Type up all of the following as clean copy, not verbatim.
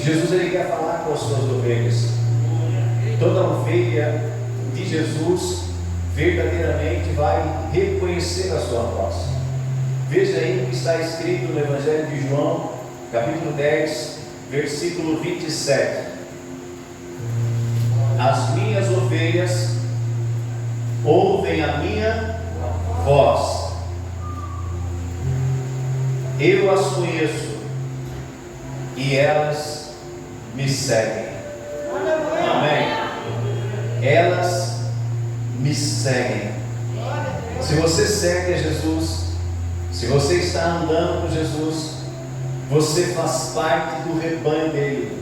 Jesus ele quer falar com as suas ovelhas. Toda ovelha de Jesus verdadeiramente vai reconhecer a sua voz. Veja aí o que está escrito no Evangelho de João, capítulo 10, versículo 27. As minhas ovelhas ouvem a minha voz. Eu as conheço e elas me seguem. Amém? Elas me seguem. Se você segue a Jesus, se você está andando com Jesus, você faz parte do rebanho dele.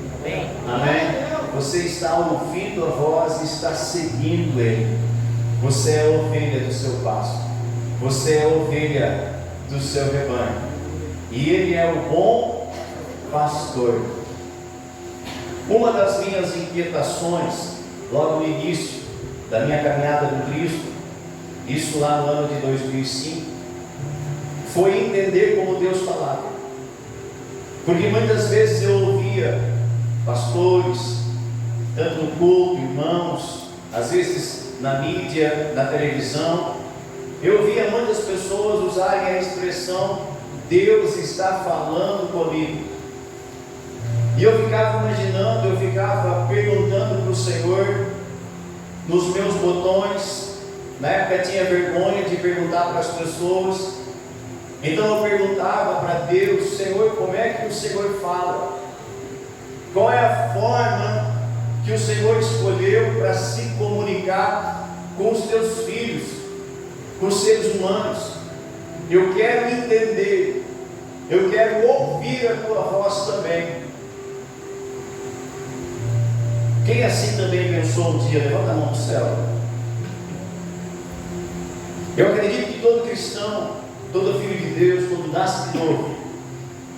Amém? Você está ouvindo a voz e está seguindo ele. Você é a ovelha do seu pasto. Você é a ovelha do seu rebanho. E ele é o bom pastor. Uma das minhas inquietações, logo no início da minha caminhada com Cristo, isso lá no ano de 2005, foi entender como Deus falava. Porque muitas vezes eu ouvia pastores, tanto no culto, irmãos, às vezes na mídia, na televisão, eu ouvia muitas pessoas usarem a expressão Deus está falando comigo. E eu ficava imaginando, eu ficava perguntando para o Senhor, nos meus botões. Na época tinha vergonha de perguntar para as pessoas, então eu perguntava para Deus: Senhor, como é que o Senhor fala? Qual é a forma que o Senhor escolheu para se comunicar com os teus filhos, com os seres humanos? Eu quero entender, eu quero ouvir a tua voz também. Quem assim também pensou um dia? Levanta a mão do céu. Eu acredito que todo cristão, todo filho de Deus, quando nasce de novo,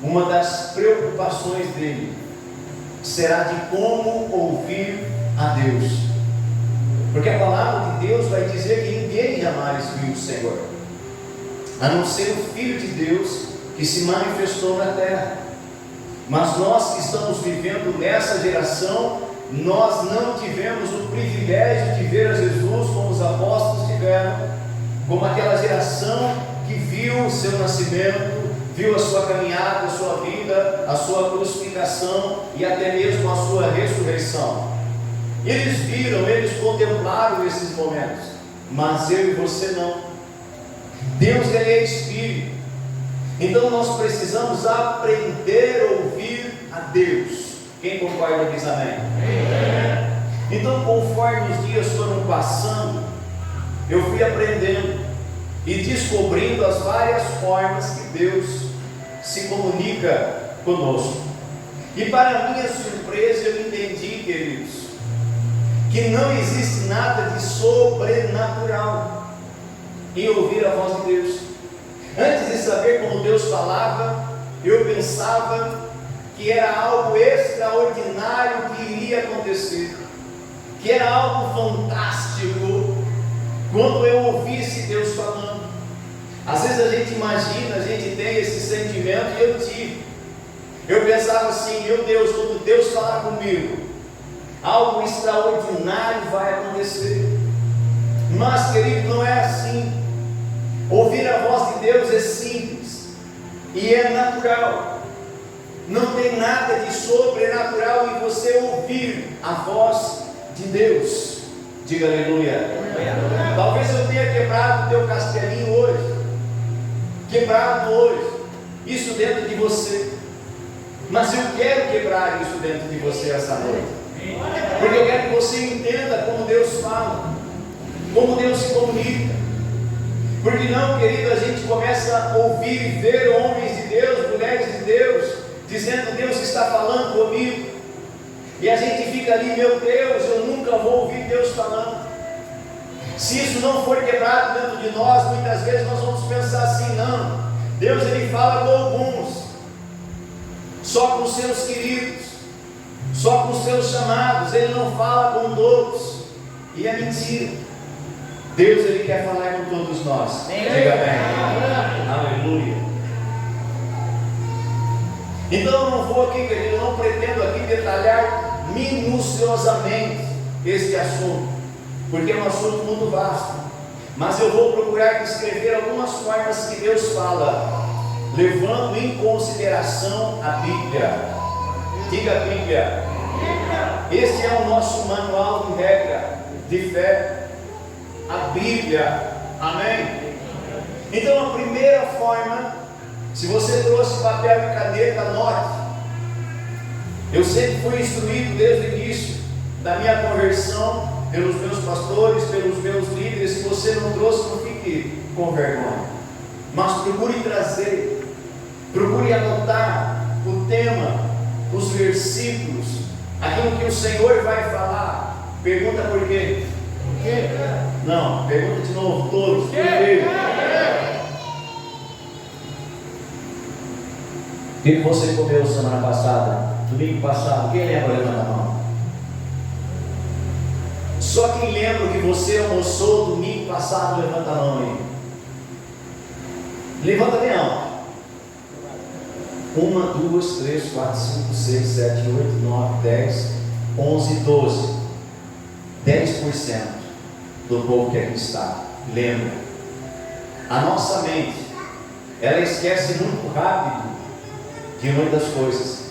uma das preocupações dele será de como ouvir a Deus. Porque a palavra de Deus vai dizer que ninguém jamais viu o Senhor, a não ser o Filho de Deus que se manifestou na terra. Mas nós que estamos vivendo nessa geração, nós não tivemos o privilégio de ver a Jesus como os apóstolos tiveram, como aquela geração que viu o seu nascimento, viu a sua caminhada, a sua vida, a sua crucificação e até mesmo a sua ressurreição. Eles viram, eles contemplaram esses momentos, mas eu e você não. Deus ele é Espírito, então nós precisamos aprender a ouvir a Deus. Quem concorda diz amém? Então, conforme os dias foram passando, eu fui aprendendo e descobrindo as várias formas que Deus se comunica conosco. E para minha surpresa, eu entendi, queridos, que não existe nada de sobrenatural em ouvir a voz de Deus. Antes de saber como Deus falava, eu pensava que era algo extraordinário que iria acontecer, que era algo fantástico quando eu ouvisse Deus falando. Às vezes a gente imagina, a gente tem esse sentimento, e eu tive. Eu pensava assim: meu Deus, quando Deus falar comigo, algo extraordinário vai acontecer. Mas, querido, não é assim. Ouvir a voz de Deus é simples e é natural. Não tem nada de sobrenatural em você ouvir a voz de Deus. Diga aleluia. Talvez eu tenha quebrado o teu castelinho hoje, quebrado hoje, isso dentro de você. Mas eu quero quebrar isso dentro de você essa noite, porque eu quero que você entenda como Deus fala, como Deus se comunica. Porque não, querido, a gente começa a ouvir e ver homens de Deus, mulheres de Deus, dizendo: Deus está falando comigo, e a gente fica ali: meu Deus, eu nunca vou ouvir Deus falando. Se isso não for quebrado dentro de nós, muitas vezes nós vamos pensar assim: não, Deus ele fala com alguns, só com os seus queridos, só com os seus chamados, ele não fala com todos. E é mentira. Deus ele quer falar com todos nós. Diga amém. Aleluia. Então eu não vou aqui, querido, eu não pretendo aqui minuciosamente este assunto, porque é um assunto muito vasto, mas eu vou procurar descrever algumas formas que Deus fala, levando em consideração a Bíblia. Diga a Bíblia. Este é o nosso manual de regra de fé, a Bíblia. Amém? Então a primeira forma, se você trouxe papel e caneta, anote. Eu sempre fui instruído desde o início da minha conversão, pelos meus pastores, pelos meus líderes. Se você não trouxe, não fique com vergonha, mas procure trazer, procure anotar o tema, os versículos, aquilo que o Senhor vai falar. Pergunta por quê? Por quê? Não, pergunta de novo, todos. Por quê? O que você comeu semana passada? Domingo passado? Quem lembra? Levanta a mão. Só quem lembra o que você almoçou domingo passado, levanta a mão aí. Levanta bem alto. 1, 2, 3, 4, 5, 6, 7, 8, 9, 10, 11, 12. 10% do povo que aqui está. Lembra. A nossa mente, ela esquece muito rápido de muitas coisas.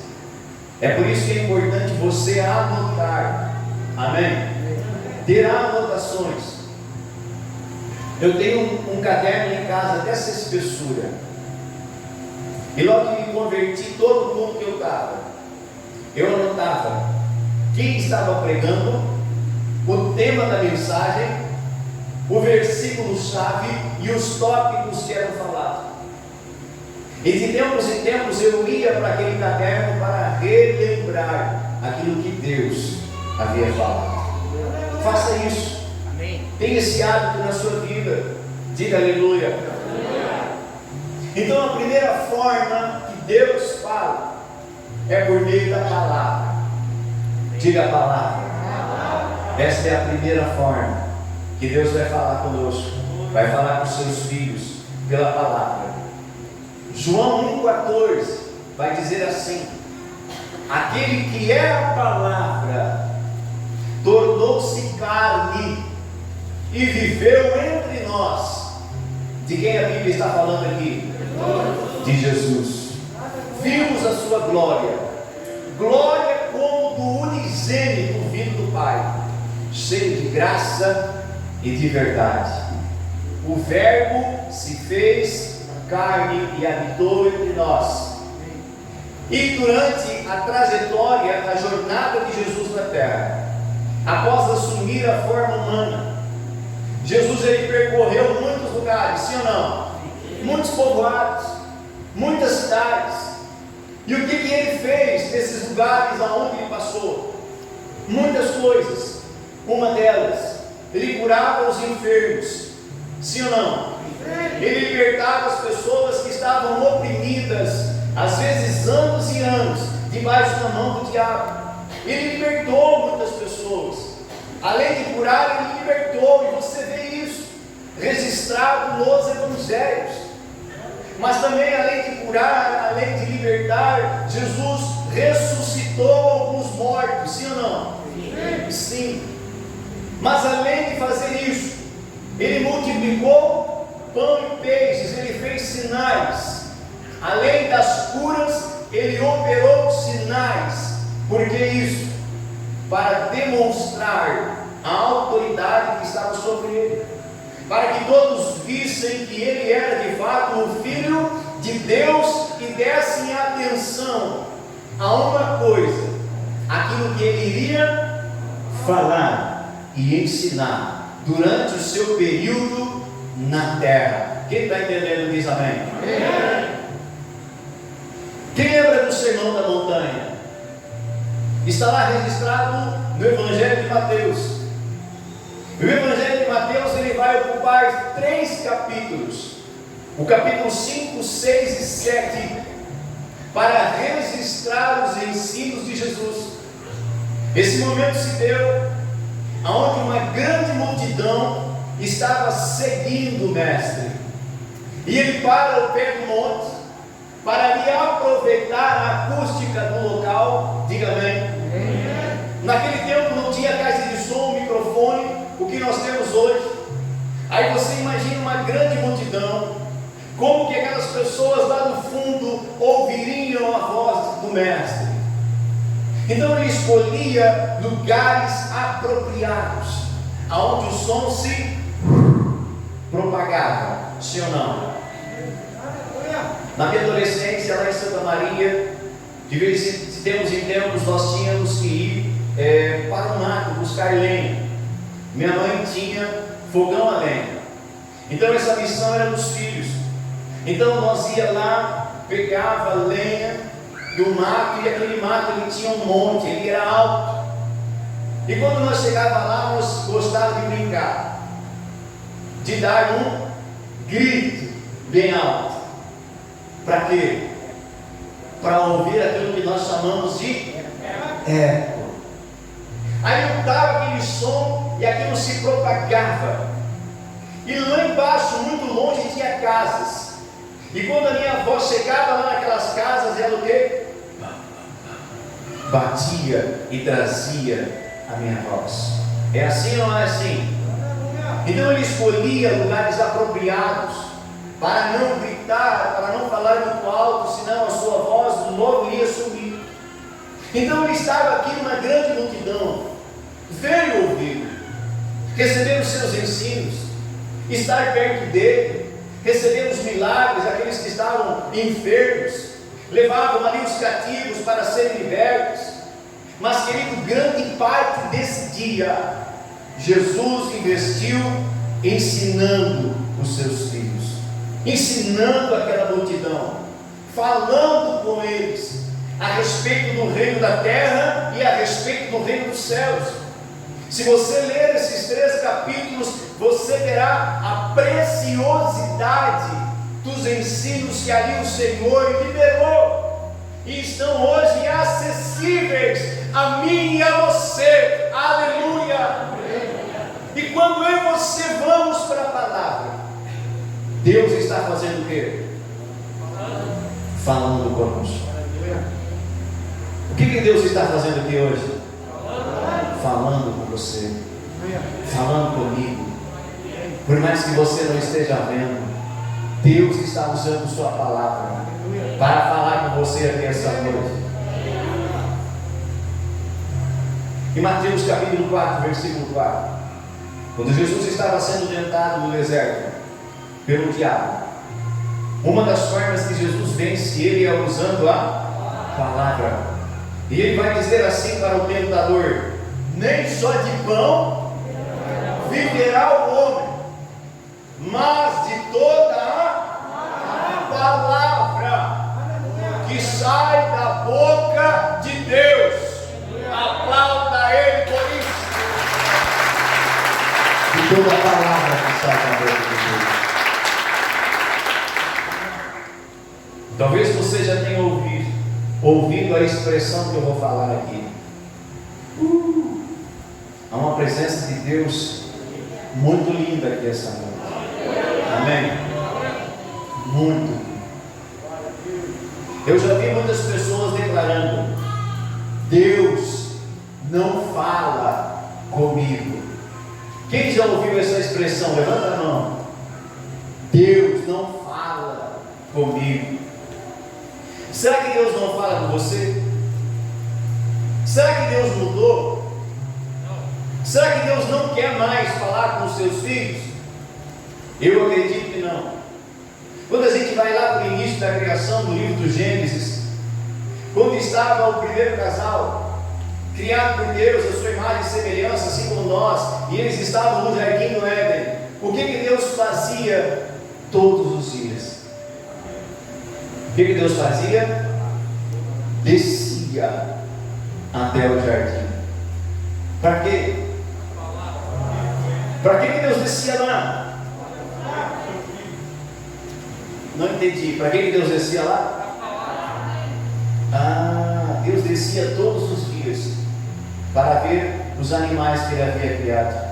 É por isso que é importante você anotar. Amém? Ter anotações. Eu tenho um caderno em casa dessa espessura. E logo que me converti, todo mundo que eu estava, eu anotava quem estava pregando, o tema da mensagem, o versículo-chave e os tópicos que eram falados. E de tempos em tempos eu ia para aquele caderno para relembrar aquilo que Deus havia falado. Faça isso. Amém. Tenha esse hábito na sua vida. Diga aleluia. Aleluia. Então a primeira forma que Deus fala é por meio da palavra. Diga a palavra. Esta é a primeira forma que Deus vai falar conosco. Vai falar com os seus filhos pela palavra. João 1,14 vai dizer assim: aquele que é a palavra tornou-se carne e viveu entre nós. De quem a Bíblia está falando aqui? De Jesus. Vimos a sua glória, glória como do unigênito vindo do Pai, cheio de graça e de verdade. O Verbo se fez carne e habitou entre nós. E durante a trajetória, a jornada de Jesus na terra, após assumir a forma humana, Jesus ele percorreu muitos lugares, sim ou não? Muitos povoados, muitas cidades. E o que ele fez nesses lugares aonde ele passou? Muitas coisas. Uma delas, ele curava os enfermos, sim ou não? Ele libertava as pessoas que estavam oprimidas, às vezes anos e anos, debaixo da mão do diabo. Ele libertou muitas pessoas. Além de curar, ele libertou, e você vê isso registrado nos evangelhos. Mas também, além de curar, além de libertar, Jesus ressuscitou alguns mortos, sim ou não? Sim. Mas além de fazer isso, ele multiplicou pão e peixes, ele fez sinais. Além das curas, ele operou sinais. Por que isso? Para demonstrar a autoridade que estava sobre ele, para que todos vissem que ele era de fato o Filho de Deus e dessem atenção a uma coisa, aquilo que ele iria falar e ensinar durante o seu período na terra. Quem está entendendo diz amém? Amém. Quem lembra do Sermão da Montanha? Está lá registrado no Evangelho de Mateus. O Evangelho de Mateus ele vai ocupar 3 capítulos, o capítulo 5, 6 e 7, para registrar os ensinos de Jesus. Esse momento se deu onde uma grande multidão estava seguindo o Mestre, e ele para ao pé do monte para lhe aproveitar a acústica do local. Diga amém. Aí você imagina uma grande multidão, como que aquelas pessoas lá no fundo ouviriam a voz do mestre. Então ele escolhia lugares apropriados, aonde o som se propagava, sim ou não? Na minha adolescência, lá em Santa Maria, de tempos em tempos, nós tínhamos que ir para o mato buscar lenha. Minha mãe tinha fogão a lenha, então essa missão era dos filhos. Então nós ia lá, pegava lenha do mato, e aquele mato ele tinha um monte, ele era alto. E quando nós chegava lá, nós gostávamos de brincar, de dar um grito bem alto. Para quê? Para ouvir aquilo que nós chamamos de eco. Aí eu dava aquele som e aquilo se propagava. E lá embaixo, muito longe, tinha casas. E quando a minha avó chegava lá naquelas casas, ela o quê? Batia e trazia a minha voz. É assim ou não é assim? Então ele escolhia lugares apropriados para não gritar, para não falar muito alto, senão a sua voz logo iria sumir. Então ele estava aqui numa grande multidão, veio ouvir, receber os seus ensinos, estar perto dele, receber os milagres, aqueles que estavam enfermos, levavam ali os cativos para serem libertos. Mas querido, grande parte desse dia, Jesus investiu ensinando os seus filhos, ensinando aquela multidão, falando com eles a respeito do reino da terra e a respeito do reino dos céus. Se você ler esses 3 capítulos, você verá a preciosidade dos ensinos que ali o Senhor liberou, e estão hoje acessíveis a mim e a você. Aleluia! E quando eu e você vamos para a palavra, Deus está fazendo o quê? Falando conosco. O que Deus está fazendo aqui hoje? Falando com você, falando comigo. Por mais que você não esteja vendo, Deus está usando sua palavra para falar com você aqui essa noite. Em Mateus capítulo 4, versículo 4, quando Jesus estava sendo tentado no deserto pelo diabo, uma das formas que Jesus vence ele é usando a palavra. E ele vai dizer assim para o tentador: nem só de pão viverá o homem, mas de toda a palavra que sai da boca de Deus. Aplauda ele por isso. De toda a palavra que sai da boca de Deus. Talvez você já tenha ouvido a expressão que eu vou falar aqui. Há uma presença de Deus muito linda aqui essa noite. Amém? Muito. Eu já vi muitas pessoas declarando: Deus não fala comigo. Quem já ouviu essa expressão? Levanta a mão. Deus não fala comigo. Será que Deus não fala com você? Será que Deus mudou? Será que Deus não quer mais falar com os seus filhos? Eu acredito que não. Quando a gente vai lá para o início da criação do livro do Gênesis, quando estava o primeiro casal, criado por Deus, a sua imagem e semelhança, assim como nós, e eles estavam no jardim do Éden, o que Deus fazia todos os dias? O que Deus fazia? Descia até o jardim. Para quê? Para que Deus descia lá? Não entendi. Para que Deus descia lá? Deus descia todos os dias para ver os animais que ele havia criado.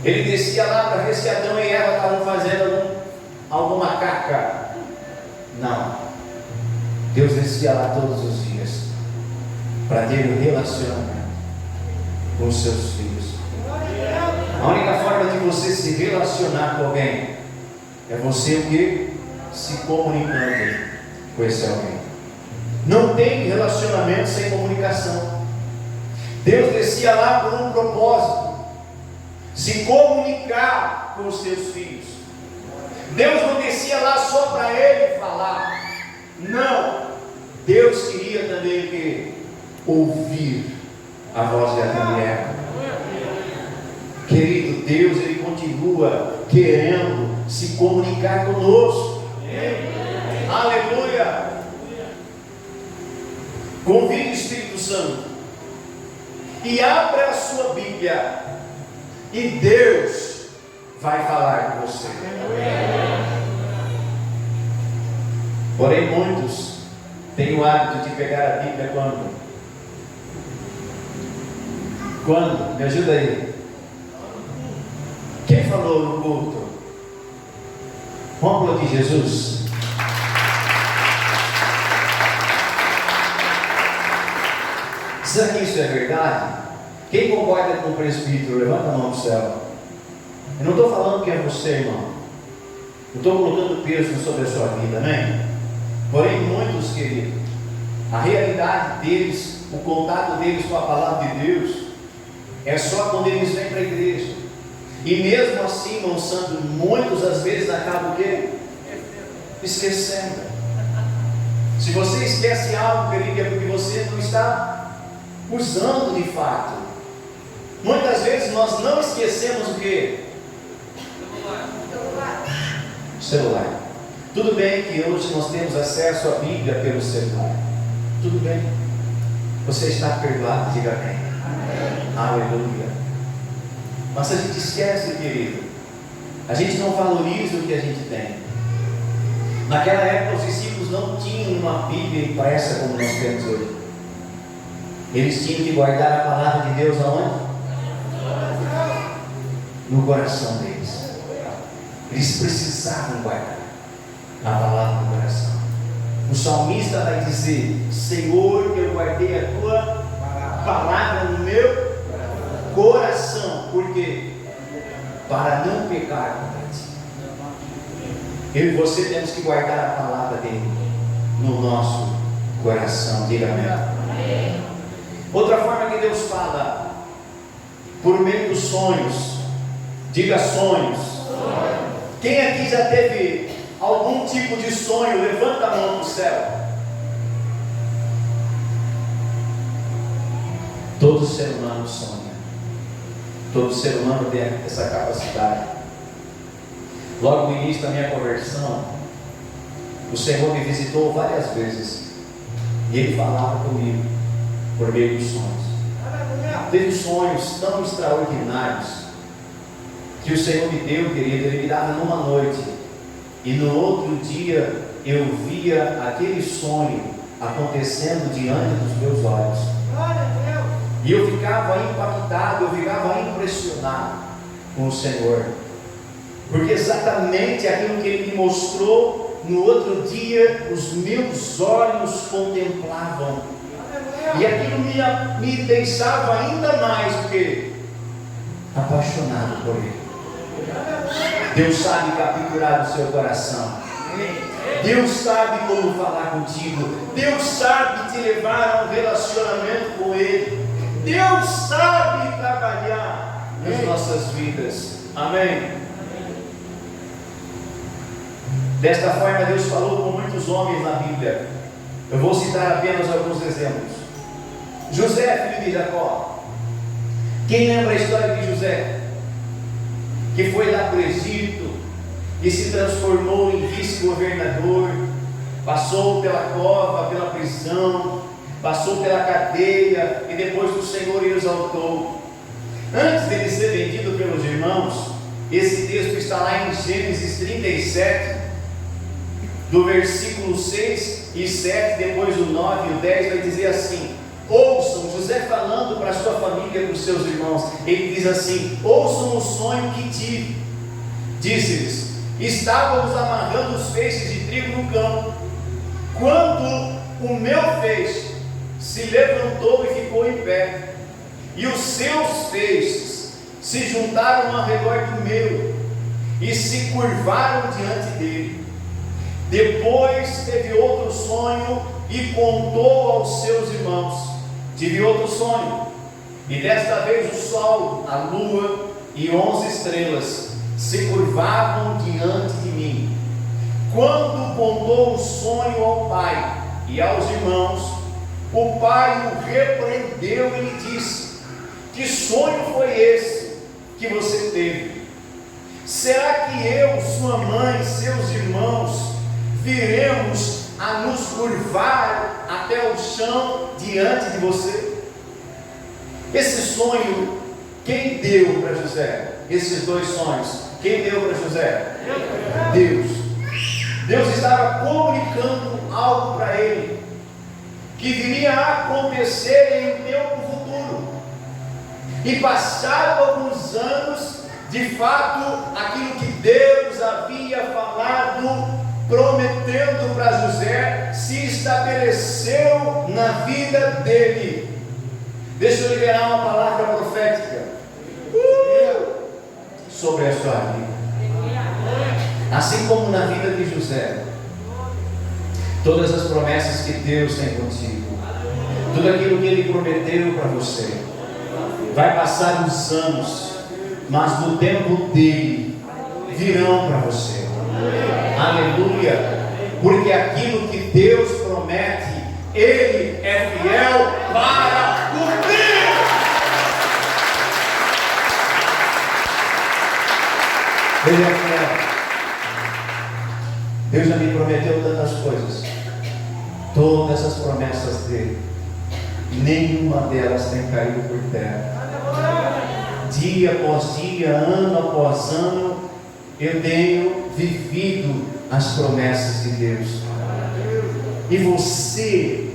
Ele descia lá para ver se Adão e Eva estavam fazendo alguma caca. Não. Deus descia lá todos os dias para ter um relacionamento com os seus filhos. A única forma de você se relacionar com alguém é você o quê? Se comunicando com esse alguém. Não tem relacionamento sem comunicação. Deus descia lá por um propósito: se comunicar com os seus filhos. Deus não descia lá só para ele falar. Não. Deus queria também que ouvir a voz da mulher. Querido, Deus, Ele continua querendo se comunicar conosco. Aleluia. Convide o Espírito Santo e abra a sua Bíblia, e Deus vai falar com você. Porém, muitos têm o hábito de pegar a Bíblia quando? Me ajuda aí. Quem falou no culto? Vamos aplaudir Jesus. Será que isso é verdade? Quem concorda com o presbítero, levanta a mão do céu. Eu não estou falando que é você, irmão. Eu estou colocando peso sobre a sua vida, amém? Porém, muitos, queridos, a realidade deles, o contato deles com a palavra de Deus, é só quando eles vêm para a igreja. E mesmo assim, irmão santo, muitos às vezes acabam o quê? Esquecendo. Se você esquece algo, querido, é porque você não está usando de fato. Muitas vezes nós não esquecemos o quê? Celular. Tudo bem que hoje nós temos acesso à Bíblia pelo celular. Tudo bem. Você está perdoado, diga amém. Aleluia. Mas a gente esquece, querido. A gente não valoriza o que a gente tem. Naquela época os discípulos não tinham uma Bíblia impressa como nós temos hoje. Eles tinham que guardar a palavra de Deus aonde? No coração deles. Eles precisavam guardar a palavra no coração. O salmista vai dizer: Senhor, eu guardei a tua palavra no meu coração. Por quê? Para não pecar contra ti. Eu e você temos que guardar a palavra dele no nosso coração. Diga amém. Outra forma que Deus fala, por meio dos sonhos. Diga sonhos. Quem aqui já teve algum tipo de sonho? Levanta a mão para o céu. Todo ser humano sonha. Todo ser humano tem essa capacidade. Logo no início da minha conversão, o Senhor me visitou várias vezes e Ele falava comigo por meio dos sonhos. Teve sonhos tão extraordinários que o Senhor me deu, querido. Ele me dava numa noite, e no outro dia eu via aquele sonho acontecendo diante dos meus olhos, e eu ficava impactado, eu ficava impressionado com o Senhor, porque exatamente aquilo que Ele me mostrou, no outro dia os meus olhos contemplavam, e aquilo me deixava ainda mais apaixonado por Ele. Deus sabe capturar o seu coração. Deus sabe como falar contigo. Deus sabe te levar a um relacionamento com Ele. Deus sabe trabalhar nas nossas vidas. Amém. Desta forma Deus falou com muitos homens na Bíblia. Eu vou citar apenas alguns exemplos. José, filho de Jacó. Quem lembra a história de José? Que foi lá para o Egito e se transformou em vice-governador, passou pela cova, pela prisão, passou pela cadeia, e depois o Senhor o exaltou. Antes dele ser vendido pelos irmãos, esse texto está lá em Gênesis 37, do versículo 6 e 7, depois o 9 e o 10, vai dizer assim: ouçam, José falando para a sua família e para os seus irmãos, ele diz assim: ouçam o sonho que tive. Disse-lhes: estávamos amarrando os feixes de trigo no campo, quando o meu feixe se levantou e ficou em pé, e os seus feixes se juntaram ao redor do meu e se curvaram diante dele. Depois teve outro sonho e contou aos seus irmãos: tive outro sonho, e desta vez o sol, a lua e 11 estrelas se curvavam diante de mim. Quando contou o sonho ao pai e aos irmãos, o pai o repreendeu e lhe disse: que sonho foi esse que você teve? Será que eu, sua mãe e seus irmãos viremos a nos curvar até o chão diante de você? Esse sonho, quem deu para José? Esses dois sonhos, quem deu para José? Deus. Deus estava comunicando algo para ele, que viria a acontecer em um tempo futuro. E passaram alguns anos, de fato, aquilo que Deus havia falado, prometendo para José, se estabeleceu na vida dele. Deixa eu liberar uma palavra profética sobre a sua vida. Assim como na vida de José, todas as promessas que Deus tem contigo, tudo aquilo que Ele prometeu para você, vai passar os anos, mas no tempo dele virão para você. Aleluia! Porque aquilo que Deus promete, Ele é fiel para cumprir. Ele é fiel. Deus já me prometeu tantas coisas. Todas essas promessas dele, nenhuma delas tem caído por terra. Dia após dia, ano após ano, eu tenho vivido as promessas de Deus. E você,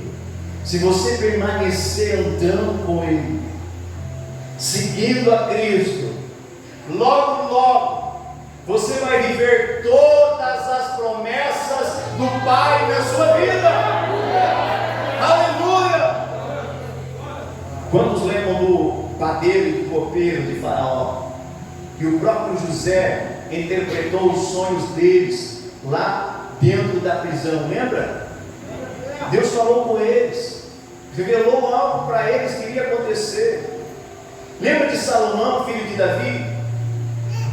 se você permanecer andando com Ele, seguindo a Cristo, logo, logo, você vai viver todas as promessas do Pai na sua vida. Aleluia! Quantos lembram do padeiro e do copeiro de Faraó? E o próprio José interpretou os sonhos deles lá dentro da prisão, lembra? Deus falou com eles, revelou algo para eles que iria acontecer. Lembra de Salomão, filho de Davi?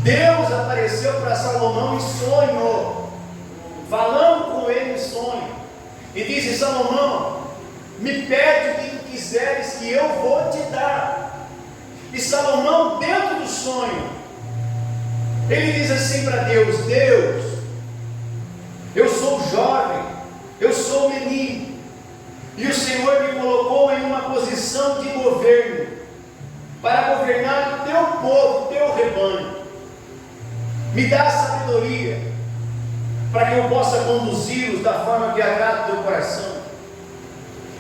Deus apareceu para Salomão em sonho, falando com ele em sonho, e disse: Salomão, me pede o que tu quiseres que eu vou te dar. E Salomão, dentro do sonho, ele diz assim para Deus: Deus, eu sou jovem, eu sou menino, e o Senhor me colocou em uma posição de governo, para governar o teu povo, o teu rebanho. Me dá sabedoria, para que eu possa conduzi-los da forma que agrada o teu coração.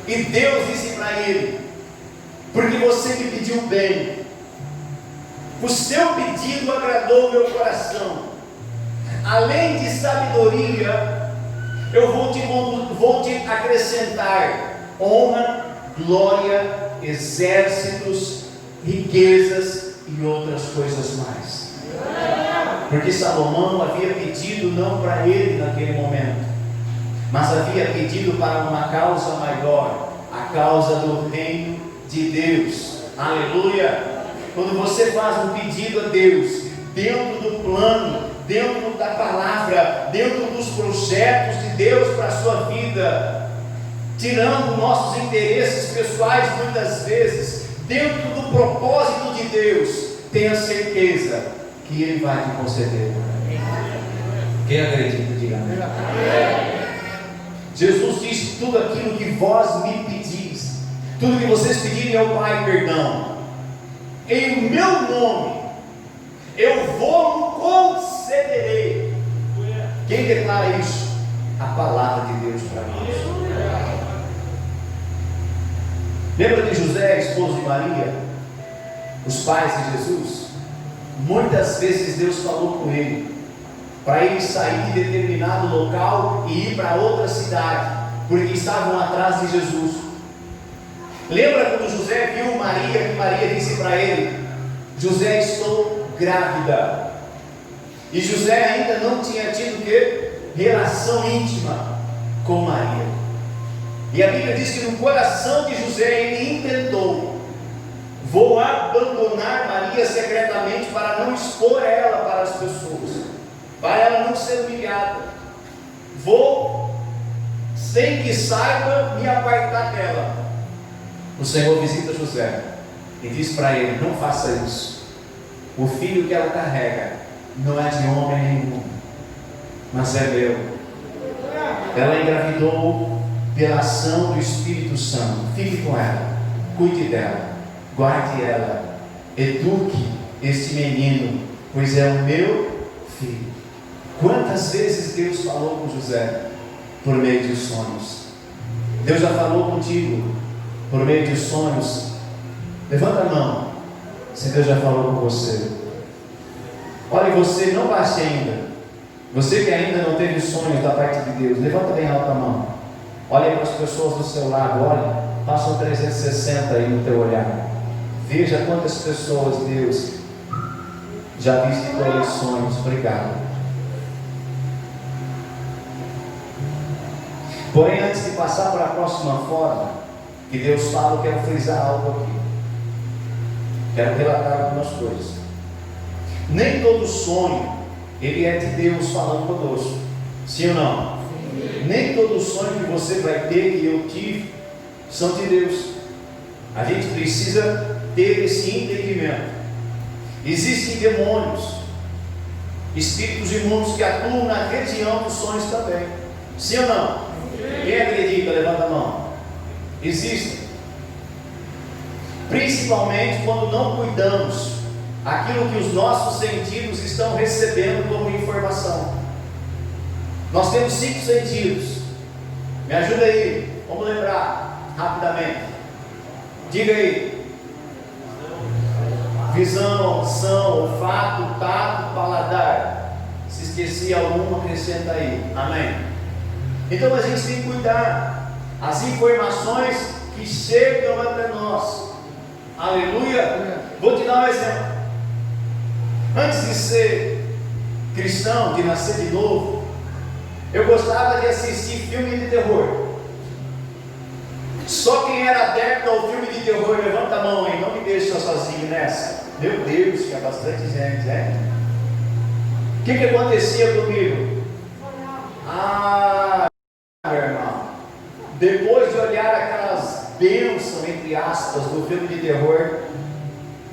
E Deus disse para ele: porque você me pediu bem, o seu pedido agradou o meu coração. Além de sabedoria, eu vou te acrescentar honra, glória, exércitos, riquezas e outras coisas mais. Porque Salomão havia pedido não para ele naquele momento, mas havia pedido para uma causa maior, a causa do reino de Deus. Aleluia! Quando você faz um pedido a Deus, dentro do plano, dentro da palavra, dentro dos projetos de Deus para a sua vida, tirando nossos interesses pessoais muitas vezes, dentro do propósito de Deus, tenha certeza que Ele vai te conceder. Quem acredita, diga amém. Jesus disse: tudo aquilo que vós me pedis, tudo que vocês pedirem ao Pai perdão, em o meu nome, eu vou concederei. Quem declara isso? A palavra de Deus para nós. Lembra de José, esposo de Maria, os pais de Jesus? Muitas vezes Deus falou com ele, para ele sair de determinado local e ir para outra cidade, porque estavam atrás de Jesus. Lembra quando José viu Maria, que Maria disse para ele: José, estou grávida. E José ainda não tinha tido o quê? Relação íntima com Maria. E a Bíblia diz que no coração de José ele intentou: vou abandonar Maria secretamente para não expor ela para as pessoas, para ela não ser humilhada. Vou, sem que saiba, me apartar dela. O Senhor visita José e diz para ele: não faça isso. O filho que ela carrega não é de homem nenhum, mas é meu. Ela engravidou pela ação do Espírito Santo. Fique com ela, cuide dela, guarde ela, eduque este menino, pois é o meu filho. Quantas vezes Deus falou com José? Por meio de sonhos. Deus já falou contigo por meio de sonhos? Levanta a mão se Deus já falou com você. Olha, você não baixe ainda. Você que ainda não teve sonhos da parte de Deus, levanta bem alta a mão. Olha para as pessoas do seu lado, olha, passa um 360 aí no teu olhar. Veja quantas pessoas Deus já visitou em sonhos. Obrigado. Porém, antes de passar para a próxima forma que Deus fala, eu quero frisar algo aqui. Quero relatar algumas coisas. Nem todo sonho ele é de Deus falando conosco. Sim ou não? Sim. Nem todo sonho que você vai ter, que eu tive, são de Deus. A gente precisa ter esse entendimento. Existem demônios, espíritos imundos que atuam na região dos sonhos também. Sim ou não? Sim. Quem acredita, levanta a mão. Existem. Principalmente quando não cuidamos aquilo que os nossos sentidos estão recebendo como informação. Nós temos 5 sentidos. Me ajuda aí, vamos lembrar rapidamente. Diga aí: visão, audição, olfato, tato, paladar. Se esqueci alguma, acrescenta aí. Amém. Então a gente tem que cuidar as informações que chegam até nós. Aleluia. Vou te dar um exemplo. Antes de ser cristão, de nascer de novo, eu gostava de assistir filme de terror. Só quem era adepto ao filme de terror, levanta a mão aí, não me deixe só sozinho nessa. Meu Deus, que é bastante gente, né? O que acontecia comigo? Meu irmão, depois de olhar aquelas bênçãos, entre aspas, do filme de terror,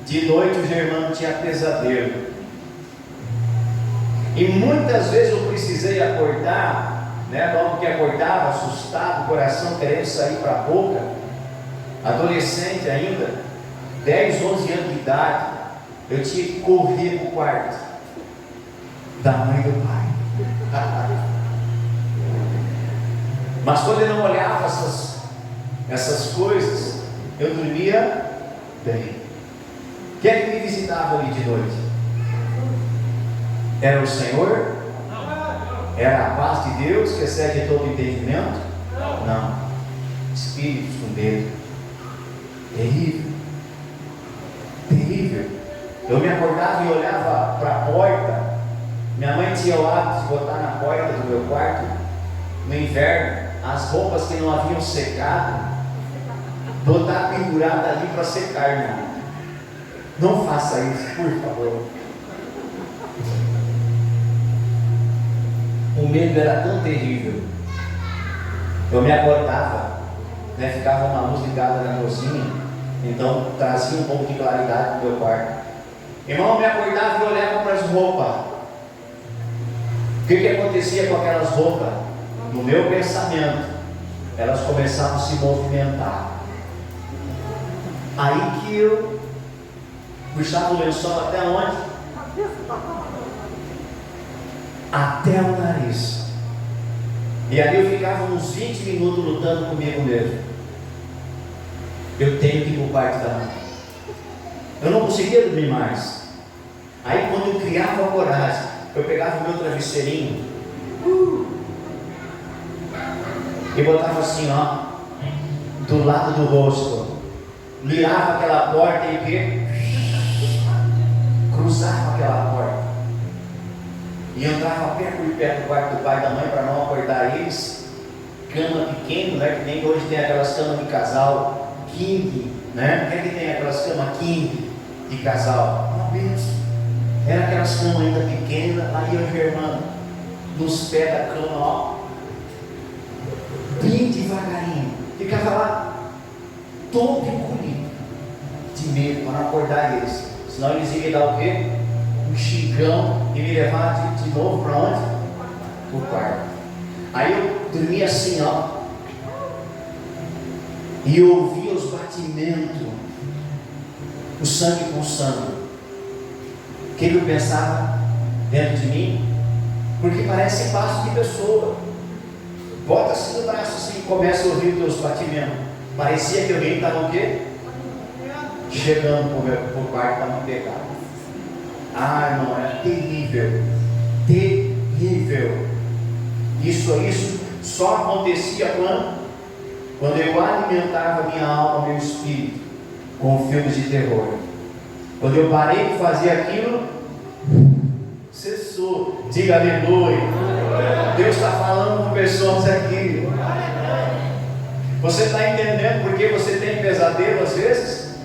de noite o Germano tinha pesadelo. E muitas vezes eu precisei acordar, logo que acordava, assustado, coração querendo sair para a boca, adolescente ainda, 10, 11 anos de idade, eu tinha que correr para o quarto da mãe e do pai. Mas quando eu não olhava essas coisas, eu dormia bem. Quem é que me visitava ali de noite? Era o Senhor? Era a paz de Deus que excede todo entendimento? Não. Espíritos com medo. Terrível. Terrível. Eu me acordava e olhava para a porta. Minha mãe tinha o hábito de botar na porta do meu quarto, no inverno, as roupas que não haviam secado, botar pendurada ali para secar, irmão. Não faça isso, por favor. O medo era tão terrível. Eu me acordava, ficava uma luz ligada na cozinha, então trazia um pouco de claridade no meu quarto. Irmão, eu me acordava e olhava para as roupas. O que acontecia com aquelas roupas? No meu pensamento, elas começavam a se movimentar. Aí que eu puxava o lençol até onde? Até o nariz. E ali eu ficava uns 20 minutos lutando comigo mesmo. Eu tenho que ir para o quarto da mãe. Eu não conseguia dormir mais. Aí quando eu criava a coragem, eu pegava o meu travesseirinho e botava assim, do lado do rosto. Mirava aquela porta e cruzavam aquela porta e entravam perto do quarto do pai e da mãe para não acordar eles. Cama pequena, né? Que nem hoje tem aquelas camas de casal king, né? Quem é que tem aquelas camas king de casal? Uma vez era aquelas camas ainda pequenas, aí eu e minha irmã nos pés da cama, ó, bem devagarinho, ficava lá todo encolhido, de medo para não acordar eles, senão eles iam me dar o quê? Um xingão e me levar de novo para onde? Para o quarto. Aí eu dormia assim, ó, e eu ouvia os batimentos, o sangue pulsando. O que eu pensava dentro de mim? Porque parece passo de pessoa. Bota assim no braço assim, começa a ouvir os teus batimentos. Parecia que alguém estava o quê? Chegando para o quarto para me pegar. Ah, não, era terrível. Terrível. Isso só acontecia quando eu alimentava minha alma, meu espírito, com filmes de terror. Quando eu parei de fazer aquilo, cessou. Diga aleluia. Deus está falando com pessoas aqui. Você está entendendo por que você tem pesadelo às vezes?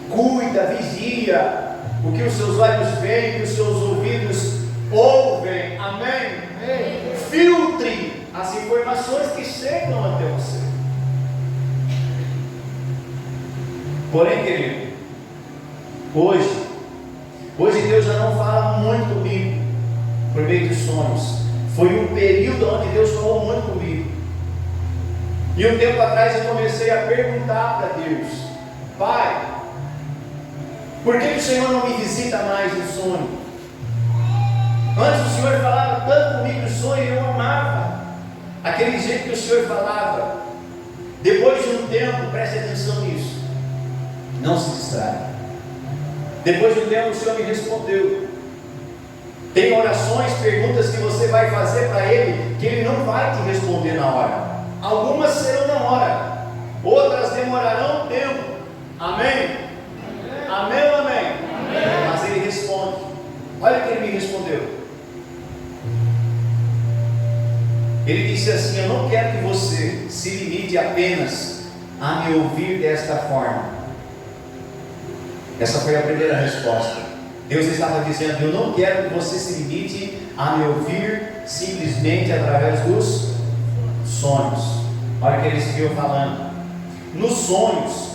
Cuida, vigia o que os seus olhos veem, o que os seus ouvidos ouvem. Amém? Filtre as informações que chegam até você. Porém, querido, hoje Deus já não fala muito comigo por meio de sonhos. Foi um período onde Deus falou muito comigo. E um tempo atrás eu comecei a perguntar para Deus: Pai, por que o Senhor não me visita mais no sonho? Antes o Senhor falava tanto comigo no sonho e eu amava aquele jeito que o Senhor falava. Depois de um tempo, preste atenção nisso, não se distraia. Depois de um tempo o Senhor me respondeu. Tem orações, perguntas que você vai fazer para Ele, que Ele não vai te responder na hora. Algumas serão na hora, outras demorarão um tempo. Amém? Amém ou amém? Amém? Mas Ele responde. Olha o que Ele me respondeu. Ele disse assim: eu não quero que você se limite apenas a me ouvir desta forma. Essa foi a primeira resposta. Deus estava dizendo: eu não quero que você se limite a me ouvir simplesmente através dos sonhos. Olha o que ele seguiu falando. Nos sonhos,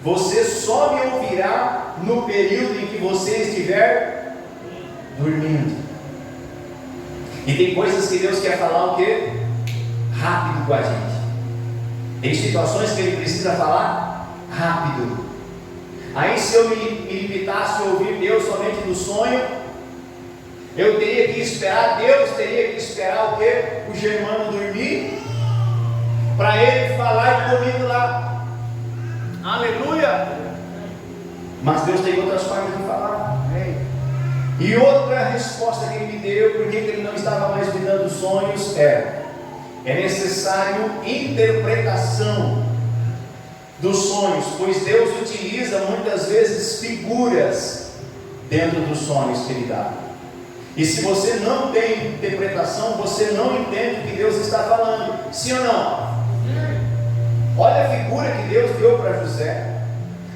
você só me ouvirá no período em que você estiver dormindo. E tem coisas que Deus quer falar o quê? Rápido com a gente. Tem situações que Ele precisa falar rápido. Aí se eu me limitasse a ouvir Deus somente no sonho, eu teria que esperar, Deus teria que esperar o quê? O Germano dormir, para Ele falar comigo lá. Aleluia! Mas Deus tem outras formas de falar. E outra resposta que Ele me deu, porque Ele não estava mais me dando sonhos, é necessário interpretação dos sonhos, pois Deus utiliza muitas vezes figuras dentro dos sonhos que Ele dá. E se você não tem interpretação, você não entende o que Deus está falando. Sim ou não? Olha a figura que Deus deu para José,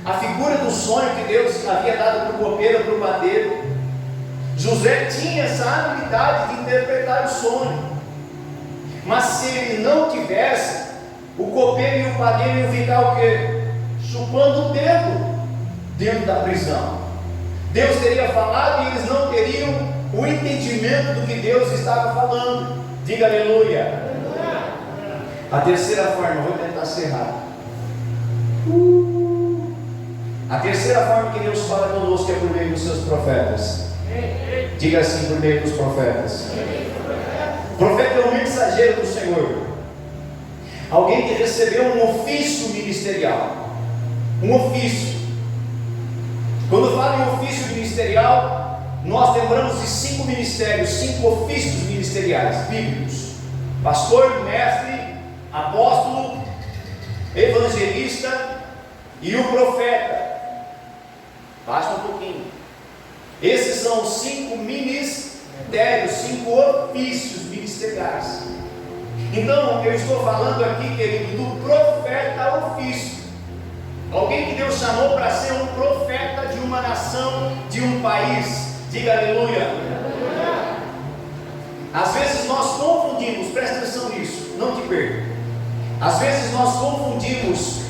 a figura do sonho que Deus havia dado para o copeiro, para o padeiro. José tinha essa habilidade de interpretar o sonho, mas se ele não tivesse, o copeiro e o padeiro iam ficar o quê? Chupando o dedo dentro da prisão. Deus teria falado e eles não teriam o entendimento do que Deus estava falando. Diga aleluia. A terceira forma, vou tentar ser rápido. A terceira forma que Deus fala conosco é por meio dos seus profetas. Diga assim: por meio dos profetas. O profeta é um mensageiro do Senhor, alguém que recebeu um ofício ministerial. Um ofício. Quando falo em ofício ministerial, nós lembramos de 5 ministérios, 5 ofícios ministeriais bíblicos: pastor, mestre, apóstolo, evangelista e o profeta. Basta um pouquinho. Esses são os 5 ministérios, 5 ofícios ministeriais. Então, eu estou falando aqui, querido, do profeta ofício. Alguém que Deus chamou para ser um profeta de uma nação, de um país. Diga aleluia. Às vezes nós confundimos, presta atenção nisso, não te perca. Às vezes nós confundimos,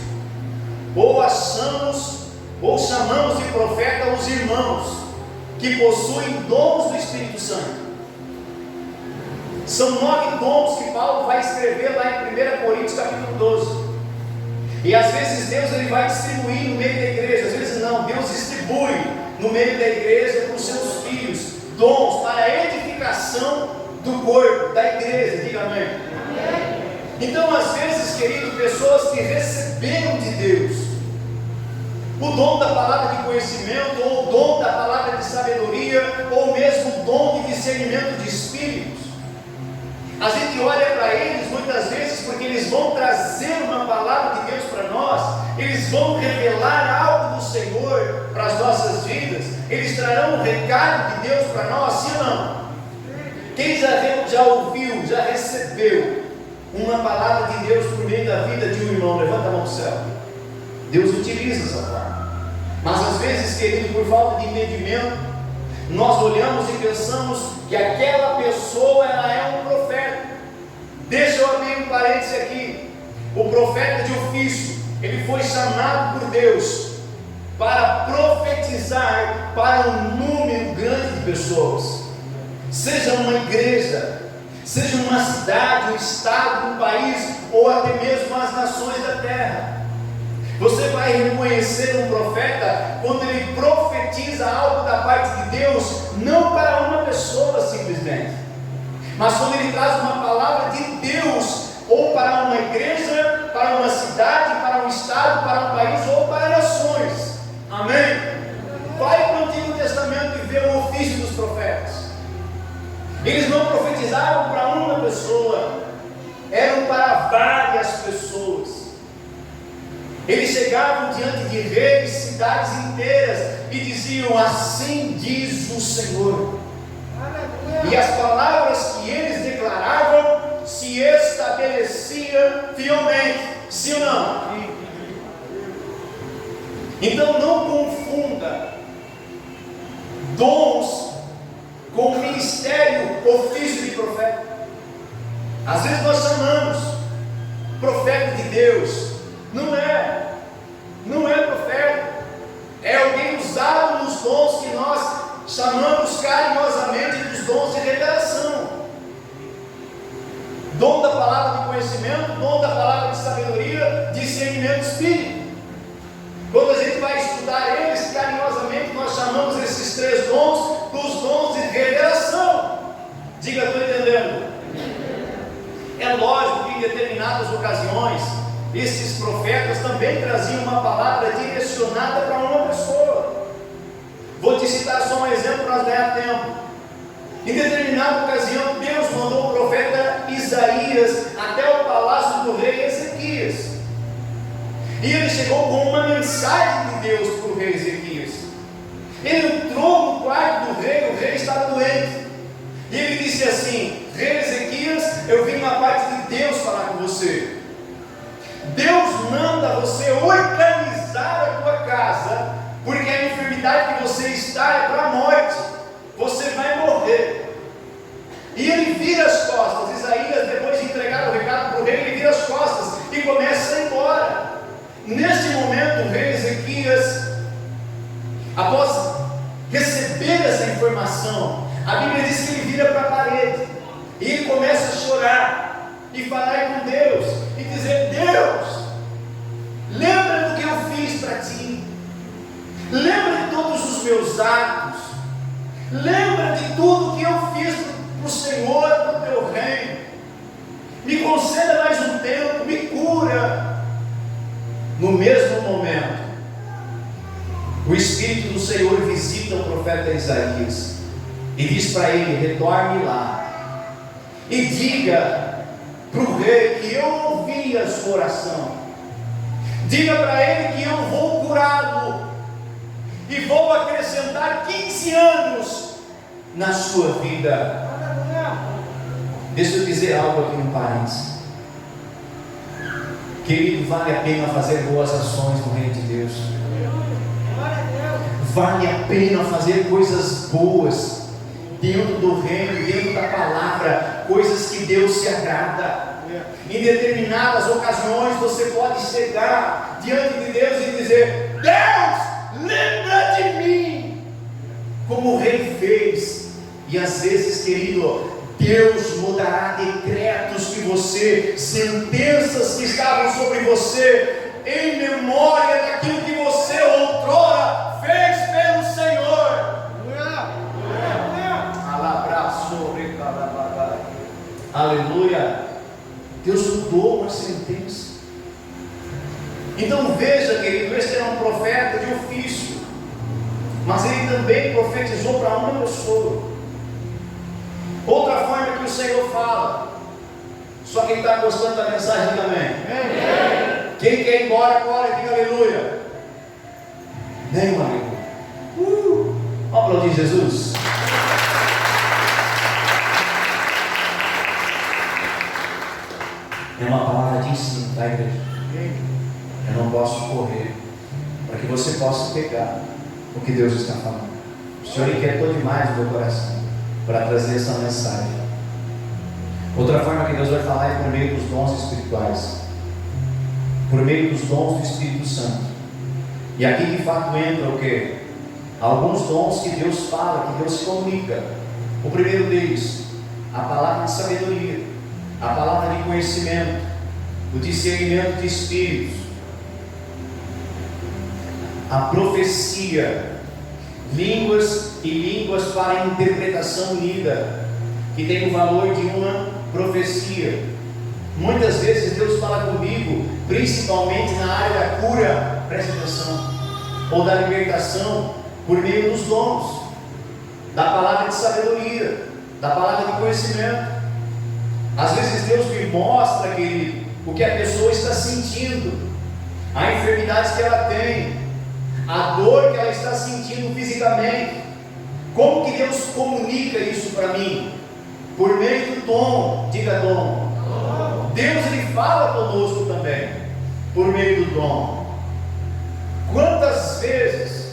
ou achamos, ou chamamos de profeta os irmãos que possuem dons do Espírito Santo. São 9 dons que Paulo vai escrever lá em 1 Coríntios capítulo 12. E às vezes Deus ele vai distribuir no meio da igreja, às vezes não, Deus distribui no meio da igreja para os seus filhos dons para a edificação do corpo, da igreja. Diga amém. Amém. Então às vezes, querido, pessoas que receberam de Deus o dom da palavra de conhecimento, ou o dom da palavra de sabedoria, ou mesmo o dom de discernimento de espíritos, a gente olha para eles muitas vezes porque eles vão trazer uma palavra de Deus para nós, eles vão revelar algo do Senhor para as nossas vidas, eles trarão um recado de Deus para nós, sim ou não? Quem já ouviu, já recebeu uma palavra de Deus por meio da vida de um irmão? Levanta a mão para o céu. Deus utiliza essa forma, mas às vezes, querido, por falta de entendimento, nós olhamos e pensamos que aquela pessoa ela é um profeta. Deixa eu abrir um parênteses aqui. O profeta de ofício, ele foi chamado por Deus para profetizar para um número grande de pessoas, seja uma igreja, seja uma cidade, um estado, um país, ou até mesmo as nações da terra. Você vai reconhecer um profeta quando ele profetiza algo da parte de Deus, não para uma pessoa simplesmente, mas quando ele traz uma palavra de Deus, ou para uma igreja, para uma cidade, para um estado, para um país, ou para nações. Amém? Vai para o Antigo Testamento e vê o ofício dos profetas. Eles não profetizavam para uma pessoa, eram para várias pessoas. Eles chegavam diante de reis, cidades inteiras, e diziam: assim diz o Senhor. E as palavras que eles declaravam se estabelecia fielmente. Sim ou não? Então não confunda dons com o ministério, ofício de profeta. Às vezes nós chamamos profeta de Deus. Não é profeta, é alguém usado nos dons que nós chamamos carinhosamente dos dons de revelação, dom da palavra de conhecimento, dom da palavra de sabedoria, discernimento espírito. Quando a gente vai estudar eles carinhosamente, nós chamamos esses 3 dons dos dons de revelação. Diga, estou entendendo? É lógico que em determinadas ocasiões esses profetas também traziam uma palavra direcionada para uma pessoa. Vou te citar só um exemplo para nós ganhar tempo. Em determinada ocasião, Deus mandou o profeta Isaías até o palácio do rei Ezequias. E ele chegou com uma mensagem de Deus para o rei Ezequias. Ele entrou no quarto do rei, o rei estava doente. E ele disse assim: rei Ezequias, eu vim na parte de Deus falar com você. Deus manda você organizar a tua casa, porque a enfermidade que você está é para a morte, você vai morrer. E ele vira as costas. Isaías, depois de entregar o recado para o rei, ele vira as costas e começa a ir embora. Neste momento, o rei Ezequias, após receber essa informação, a Bíblia diz que ele vira para a parede e ele começa a chorar e falar com Deus e dizer: Deus, lembra do que eu fiz para ti, lembra de todos os meus atos, lembra de tudo que eu fiz para o Senhor, para o teu reino, me conceda mais um tempo, me cura. No mesmo momento, o Espírito do Senhor visita o profeta Isaías e diz para ele: retorne lá e diga para o rei que eu ouvi a sua oração, diga para ele que eu vou curá-lo, e e vou acrescentar 15 anos na sua vida. Deixa eu dizer algo aqui no parênteses. Querido, vale a pena fazer boas ações no reino de Deus. Vale a pena fazer coisas boas dentro do reino, dentro da palavra, coisas que Deus se agrada. Em determinadas ocasiões você pode chegar diante de Deus e dizer: Deus, lembra de mim, como o rei fez. E às vezes, querido, Deus mudará decretos que você, sentenças que estavam sobre você, em memória daquilo que você outrora fez pelo Senhor. Aleluia. Deus mudou uma sentença. Então veja, querido, este era um profeta de ofício, mas ele também profetizou para uma pessoa. Outra forma que o Senhor fala. Só quem está gostando da mensagem também. Quem quer ir embora agora, diga aleluia. Nem uma aleluia. Vamos aplaudir Jesus. É uma palavra de ensino, tá, igreja? Eu não posso correr para que você possa pegar o que Deus está falando. O Senhor inquietou demais o meu coração para trazer essa mensagem. Outra forma que Deus vai falar é por meio dos dons espirituais, por meio dos dons do Espírito Santo. E aqui de fato entra o que? Alguns dons que Deus fala, que Deus comunica. O primeiro deles, a palavra de sabedoria, a palavra de conhecimento, o discernimento de espíritos, a profecia, línguas e línguas para interpretação unida, que tem o valor de uma profecia. Muitas vezes Deus fala comigo, principalmente na área da cura, preste atenção, ou da libertação, por meio dos dons, da palavra de sabedoria, da palavra de conhecimento. Às vezes Deus me mostra, querido, o que a pessoa está sentindo, a enfermidade que ela tem, a dor que ela está sentindo fisicamente. Como que Deus comunica isso para mim? Por meio do dom. Diga dom. Deus ele fala conosco também, por meio do dom. Quantas vezes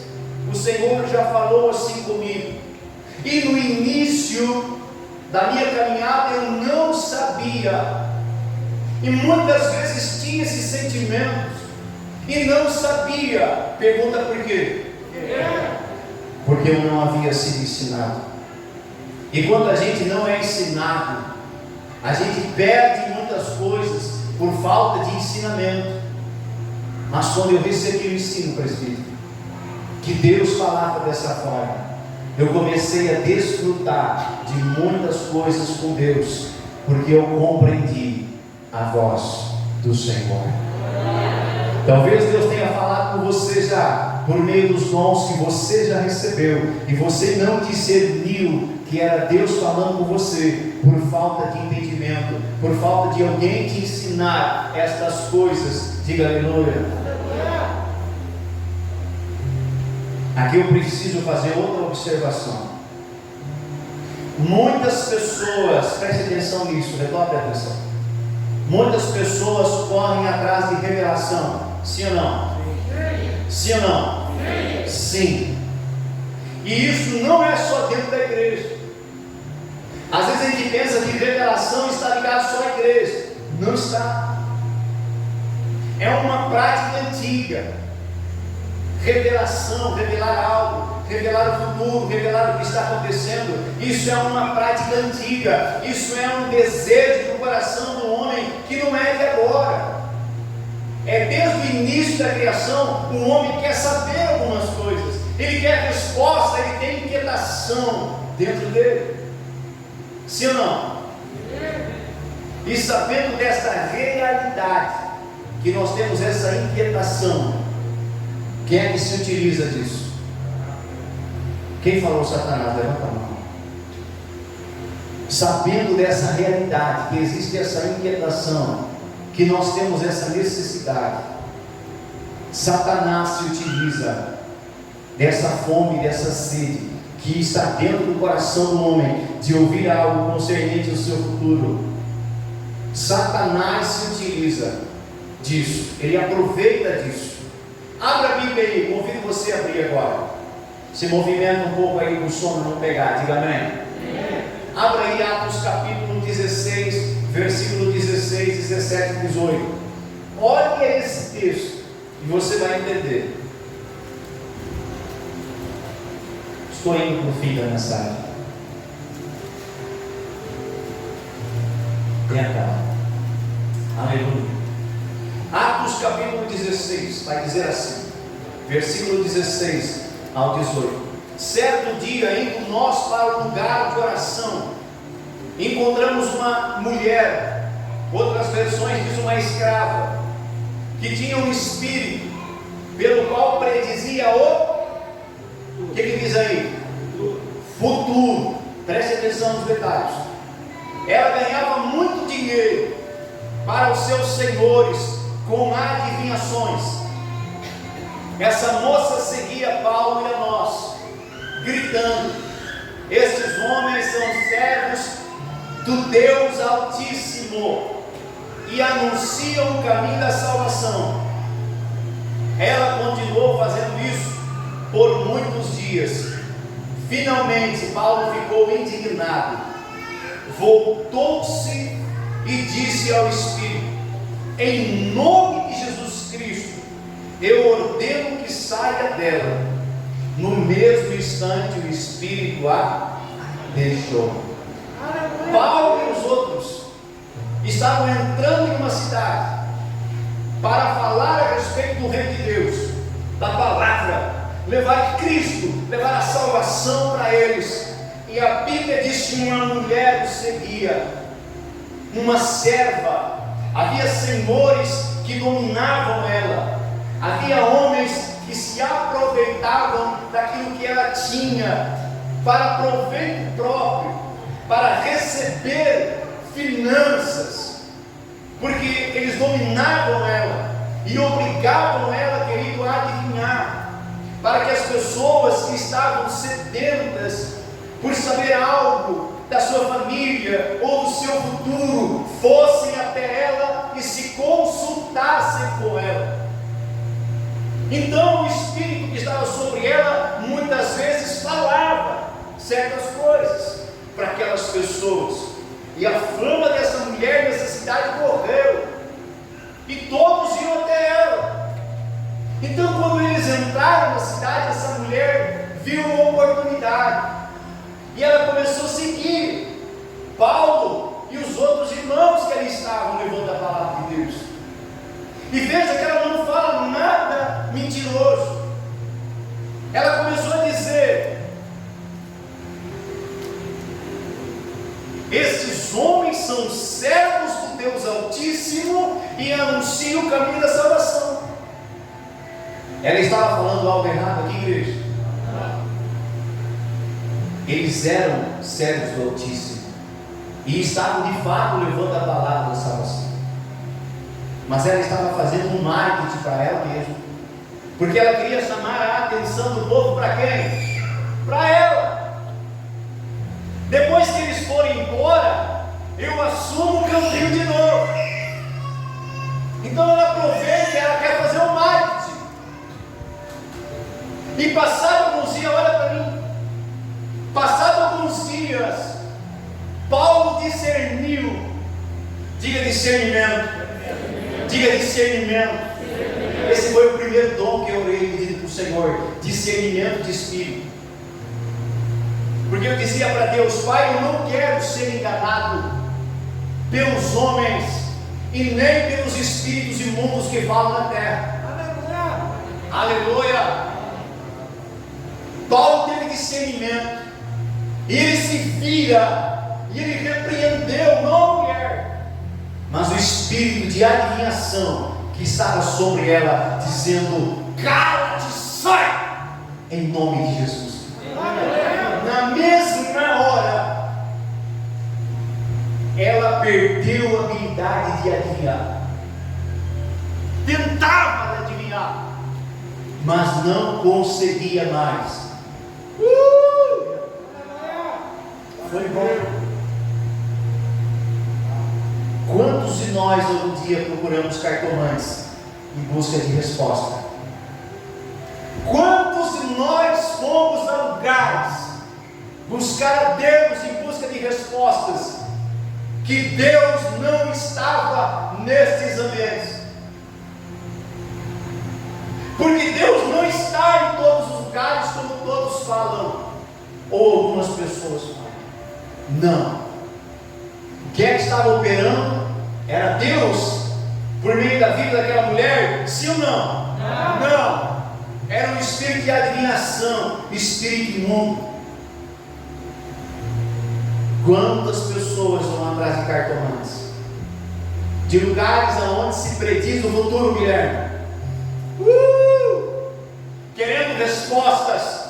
o Senhor já falou assim comigo, e no início da minha caminhada eu não sabia, e muitas vezes tinha esses sentimentos e não sabia. Pergunta por quê? Porque eu não havia sido ensinado. E quando a gente não é ensinado, a gente perde muitas coisas por falta de ensinamento. Mas quando eu recebi o ensino, presbítero, que Deus falava dessa forma, eu comecei a desfrutar de muitas coisas com Deus, porque eu compreendi a voz do Senhor. Talvez Deus tenha falado com você já, por meio dos dons que você já recebeu, e você não discerniu que era Deus falando com você, por falta de entendimento, por falta de alguém te ensinar estas coisas. Diga aleluia. Aqui eu preciso fazer outra observação. Muitas pessoas, preste atenção nisso, redobre a atenção. Muitas pessoas correm atrás de revelação. Sim ou não? Sim ou não? Sim. E isso não é só dentro da igreja. Às vezes a gente pensa que revelação está ligado só à igreja. Não está. É uma prática antiga. Revelação, revelar algo, revelar o futuro, revelar o que está acontecendo. Isso é uma prática antiga. Isso é um desejo do coração do homem que não é de agora. É desde o início da criação. O homem quer saber algumas coisas, ele quer resposta, ele tem inquietação dentro dele. Sim ou não? E sabendo desta realidade, que nós temos essa inquietação, quem é que se utiliza disso? Quem falou Satanás? Levanta a mão. Sabendo dessa realidade, que existe essa inquietação, que nós temos essa necessidade, Satanás se utiliza dessa fome, dessa sede que está dentro do coração do homem, de ouvir algo concernente ao seu futuro. Satanás se utiliza disso, ele aproveita disso. Abra a Bíblia aí, convido você a abrir agora. Se movimenta um pouco aí para o sono não pegar, diga amém. Abra aí Atos capítulo 16, versículo 16, 17 e 18. Olhe esse texto e você vai entender. Estou indo para o fim da mensagem. Tenha calma. Aleluia. Atos capítulo 16 vai dizer assim, versículo 16 ao 18. Certo dia, indo nós para o lugar de oração, encontramos uma mulher, outras versões diz uma escrava, que tinha um espírito, pelo qual predizia o que diz aí? Futuro. Preste atenção nos detalhes. Ela ganhava muito dinheiro para os seus senhores com adivinhações. Essa moça seguia Paulo e a nós, gritando: estes homens são servos do Deus Altíssimo e anunciam o caminho da salvação. Ela continuou fazendo isso por muitos dias. Finalmente Paulo ficou indignado, voltou-se e disse ao Espírito: em nome de Jesus Cristo, eu ordeno que saia dela. No mesmo instante o Espírito a deixou. Paulo e os outros estavam entrando em uma cidade para falar a respeito do reino de Deus, da palavra, levar Cristo, levar a salvação para eles. E a Bíblia diz que uma mulher o seguia, uma serva. Havia senhores que dominavam ela, havia homens que se aproveitavam daquilo que ela tinha para proveito próprio, para receber finanças, porque eles dominavam ela e obrigavam ela, querido, a adivinhar, para que as pessoas que estavam sedentas por saber algo da sua família ou do seu futuro fossem até ela e se consultassem com ela. Então o Espírito que estava sobre ela muitas vezes falava certas coisas para aquelas pessoas, e a fama dessa mulher nessa cidade correu, e todos iam até ela. Então quando eles entraram na cidade, essa mulher viu uma oportunidade, e ela começou a seguir Paulo e os outros irmãos que ali estavam levando a palavra de Deus. E veja que ela não fala nada mentiroso. Ela começou a dizer: estes homens são servos do Deus Altíssimo e anunciam o caminho da salvação. Ela estava falando algo errado aqui, igreja? Eles eram servos do Altíssimo e estavam de fato levando a palavra da salvação, mas ela estava fazendo um marketing para ela mesma, porque ela queria chamar a atenção do povo para quem? Para ela. Depois que eles forem embora, eu assumo o caminho de novo. Então ela aproveita e ela quer fazer um marketing. E passado alguns dias, olha para mim, passado alguns dias, Paulo discerniu. Diga discernimento. Diga discernimento. Esse foi o primeiro dom que eu orei pedindo para o Senhor: discernimento de espírito. Porque eu dizia para Deus: Pai, eu não quero ser enganado pelos homens e nem pelos espíritos imundos que falam na terra. Aleluia. Paulo teve discernimento, e ele se vira, e ele repreendeu, não a mulher, mas o espírito de adivinhação que estava sobre ela, dizendo: cala-te, sai, em nome de Jesus. Na mesma hora, ela perdeu a habilidade de adivinhar. Tentava adivinhar, mas não conseguia mais. Foi bom. Quantos de nós algum dia procuramos cartomantes em busca de resposta? Quantos de nós fomos a lugares buscar a Deus em busca de respostas que Deus não estava nesses ambientes? Porque Deus não está em todos os lugares como todos falam, ou algumas pessoas falam. Não. Quem é que estava operando? Era Deus por meio da vida daquela mulher? Sim ou não? Não. Era um espírito de adivinhação, espírito imundo. Quantas pessoas vão atrás de cartomantes? De lugares aonde se prediz o futuro, Guilherme. Querendo respostas.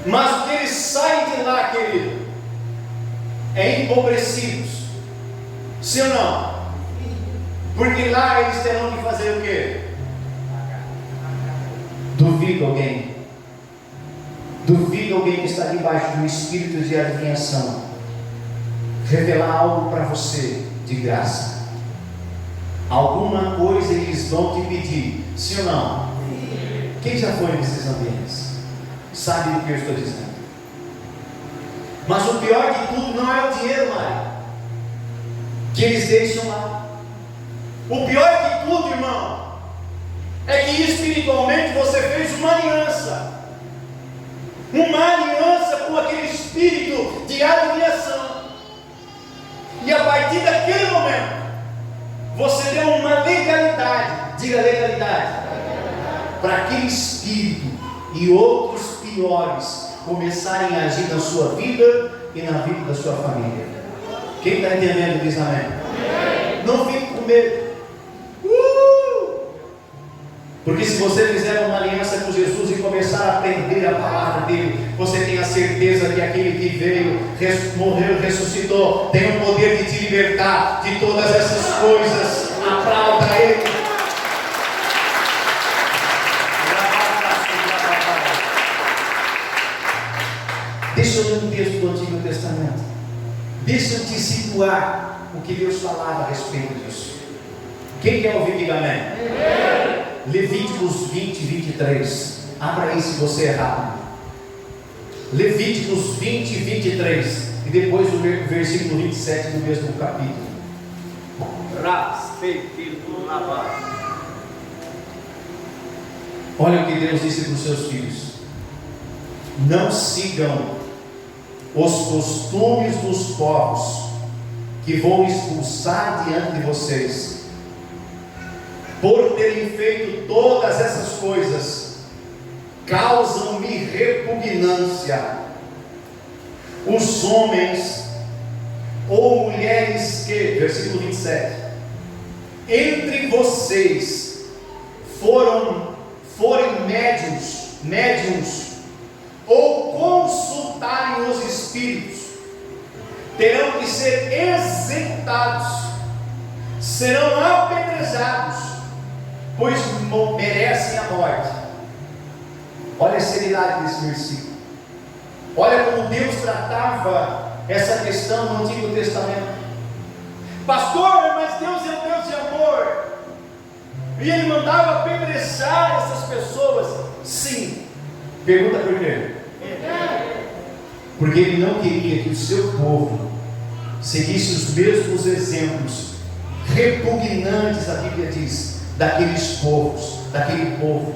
Mas o que eles saem de lá, querido, é empobrecidos. Sim ou não? Porque lá eles terão que fazer o quê? Duvido alguém que está debaixo de um espírito de adivinhação revelar algo para você de graça. Alguma coisa eles vão te pedir. Sim ou não? Quem já foi nesses ambientes sabe do que eu estou dizendo. Mas o pior de tudo não é o dinheiro, Mário, que eles deixam lá. O pior de tudo, irmão, é que espiritualmente você fez uma aliança com aquele espírito de adivinhação, e a partir daquele momento você deu uma legalidade, diga legalidade, para aquele espírito e outros piores começarem a agir na sua vida e na vida da sua família. Quem está entendendo diz amém? Não fique com medo. Porque se você fizer uma aliança com Jesus e começar a aprender a palavra dele, você tem a certeza que aquele que veio, morreu, ressuscitou, tem o poder de te libertar de todas essas coisas. Aplauda ele. Deixa eu ler um texto do Antigo Testamento. Deixa eu te situar o que Deus falava a respeito disso. Quem quer ouvir, diga amém. Levíticos 20, 23. Abra aí se você é rápido. Levíticos 20, 23. E depois o versículo 27 do mesmo capítulo. Olha o que Deus disse para os seus filhos: não sigam os costumes dos povos que vou expulsar diante de vocês. Por terem feito todas essas coisas, causam-me repugnância. Os homens ou mulheres que, versículo 27, entre vocês forem médiuns, ou consultarem os espíritos, terão que ser executados, serão apedrejados, pois merecem a morte. Olha a seriedade desse versículo. Olha como Deus tratava essa questão no Antigo Testamento. Pastor, mas Deus é um Deus de amor, e Ele mandava apedrejar essas pessoas. Sim. Pergunta por quê? Porque Ele não queria que o seu povo seguisse os mesmos exemplos repugnantes, a Bíblia diz, daqueles povos, daquele povo.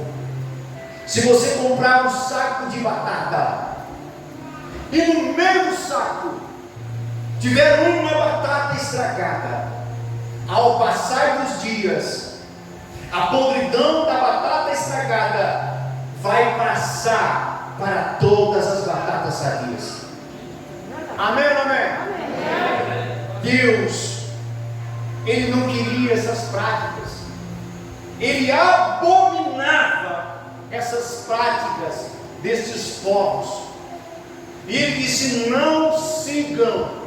Se você comprar um saco de batata e no meio do saco tiver uma batata estragada, ao passar dos dias, a podridão da batata estragada vai passar para todas as batatas sadias. Amém, amém? Deus, Ele não queria essas práticas. Ele abominava essas práticas destes povos. E Ele disse: não sigam